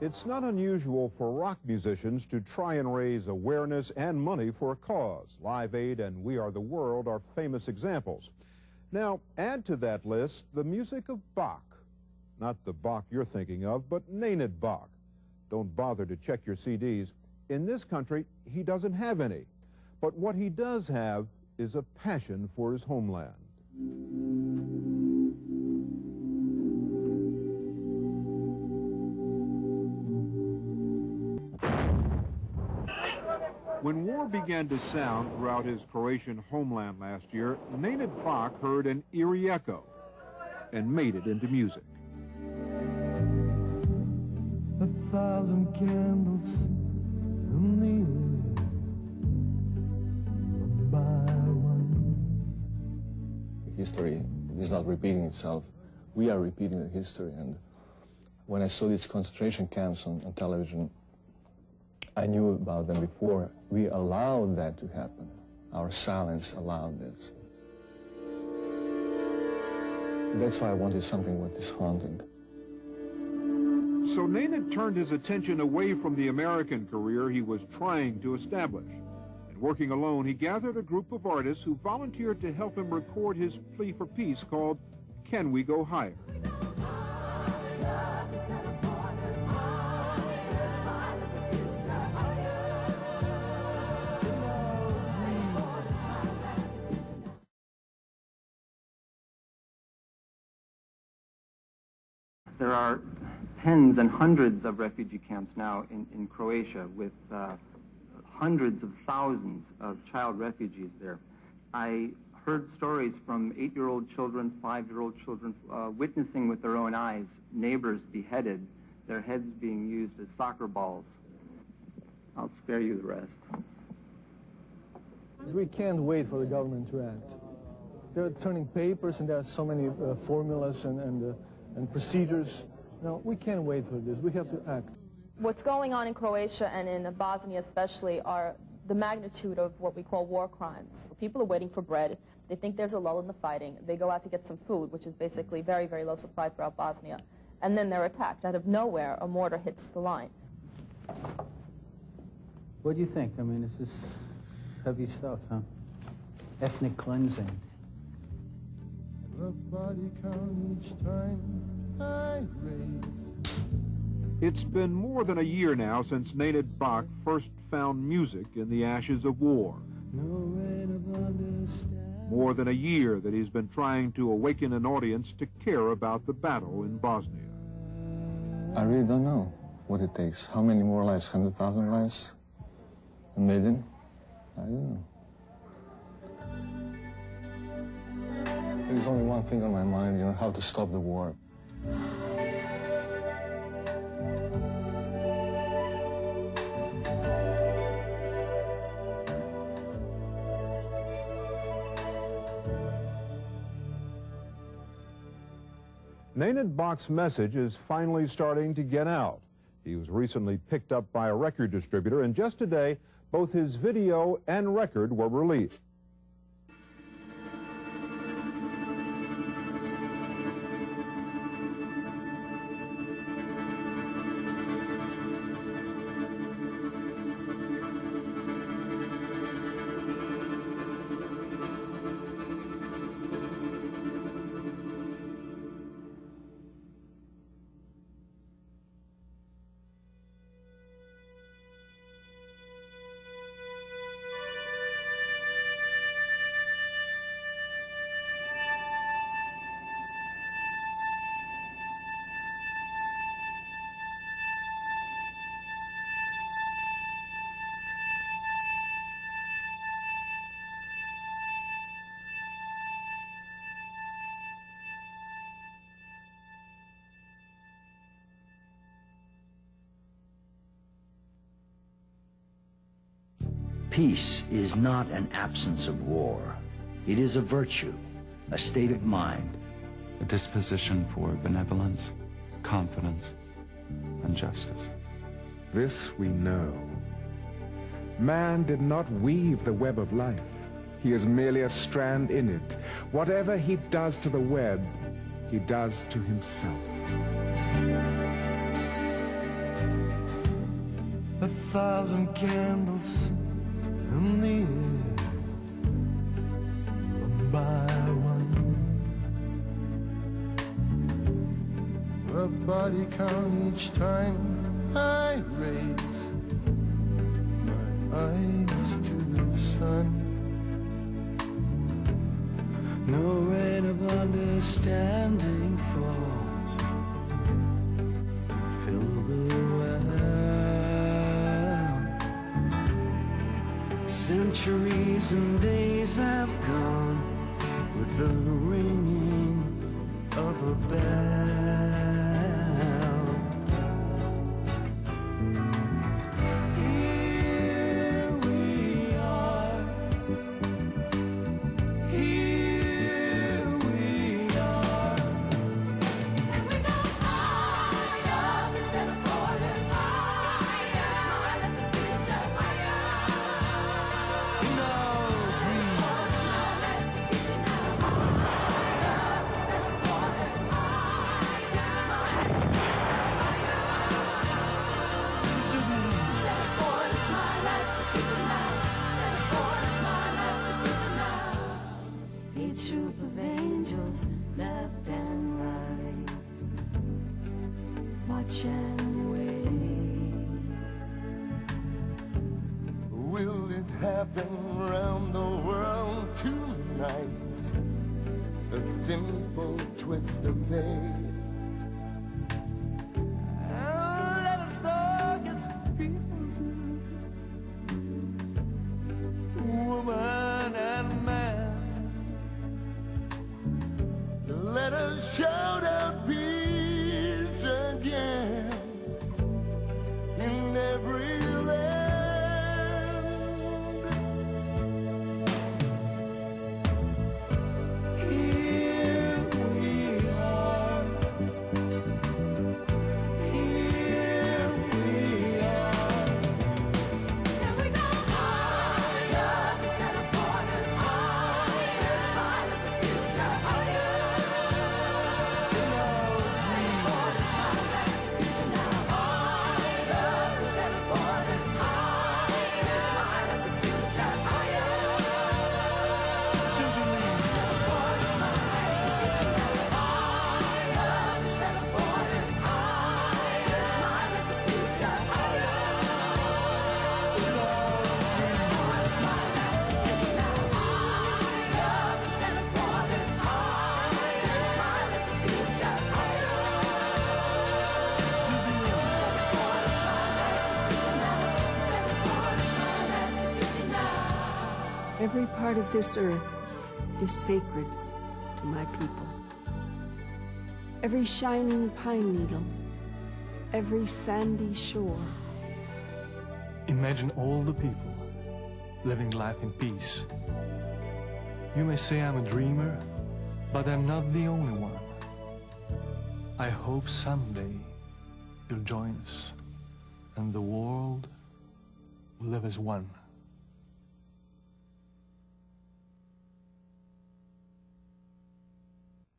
It's not unusual for rock musicians to try and raise awareness and money for a cause. Live Aid and We Are the World are famous examples. Now, add to that list the music of Bach. Not the Bach you're thinking of, but Nenad Bach. Don't bother to check your CDs. In this country, he doesn't have any. But what he does have is a passion for his homeland. When war began to sound throughout his Croatian homeland last year, Nenad Bach heard an eerie echo and made it into music. 1,000 candles in the air, one by one. History is not repeating itself. We are repeating the history. And when I saw these concentration camps on television, I knew about them before. We allowed that to happen. Our silence allowed this. That's why I wanted something with this haunting. So Nenad turned his attention away from the American career he was trying to establish. And working alone, he gathered a group of artists who volunteered to help him record his plea for peace called Can We Go Higher? There are tens and hundreds of refugee camps now in Croatia with hundreds of thousands of child refugees there. I heard stories from 8-year-old children, 5-year-old children, witnessing with their own eyes neighbors beheaded, their heads being used as soccer balls. I'll spare you the rest. We can't wait for the government to act. They're turning papers and there are so many formulas and procedures. No, we can't wait for this. We have to act. What's going on in Croatia and in Bosnia especially are the magnitude of what we call war crimes. People are waiting for bread. They think there's a lull in the fighting. They go out to get some food, which is basically very, very low supply throughout Bosnia. And then they're attacked. Out of nowhere, a mortar hits the line. What do you think? I mean, this is heavy stuff, huh? Ethnic cleansing. The body count each time I raise. It's been more than a year now since Nenad Bach first found music in the ashes of war. No rain of understanding. More than a year that he's been trying to awaken an audience to care about the battle in Bosnia. I really don't know what it takes. How many more lives? 100,000 lives? 1 million? I don't know. There's only one thing on my mind, you know, how to stop the war. Nenad Bach's message is finally starting to get out. He was recently picked up by a record distributor, and just today, both his video and record were released. Peace is not an absence of war. It is a virtue, a state of mind. A disposition for benevolence, confidence, and justice. This we know. Man did not weave the web of life. He is merely a strand in it. Whatever he does to the web, he does to himself. 1,000 candles in the air, one by one. A body count each time I raise my eyes to the sun. No rain of understanding falls to fill the well. Centuries and days have gone with the ringing of a bell. Here we are. Here we are. And we go higher instead of borders, higher. Smile at the future, higher. No breeze. Smile at the future now, higher instead of borders, higher. Smile at the future, higher. To believe. Instead of borders, smile at the future now. Instead of borders, smile at the future now. A troop of angels left and right. Watch and wait. Will it happen round the world tonight? A simple twist of fate. Let us know as people do, woman and man. Let us shout out peace again in every land. Here we are. Here we are. Can we go higher instead of borders, higher? Smile at the future, higher. Borders, smile at the future now, higher instead of borders, higher. Smile at the future, higher. To believe. Borders, smile at the future now, higher instead of borders, higher. Smile at the future, higher. Borders, smile at the future now, higher instead of borders, higher. Smile at the future, higher. Every part of this earth is sacred to my people. Every shining pine needle, every sandy shore. Imagine all the people living life in peace. You may say I'm a dreamer, but I'm not the only one. I hope someday you'll join us and the world will live as one.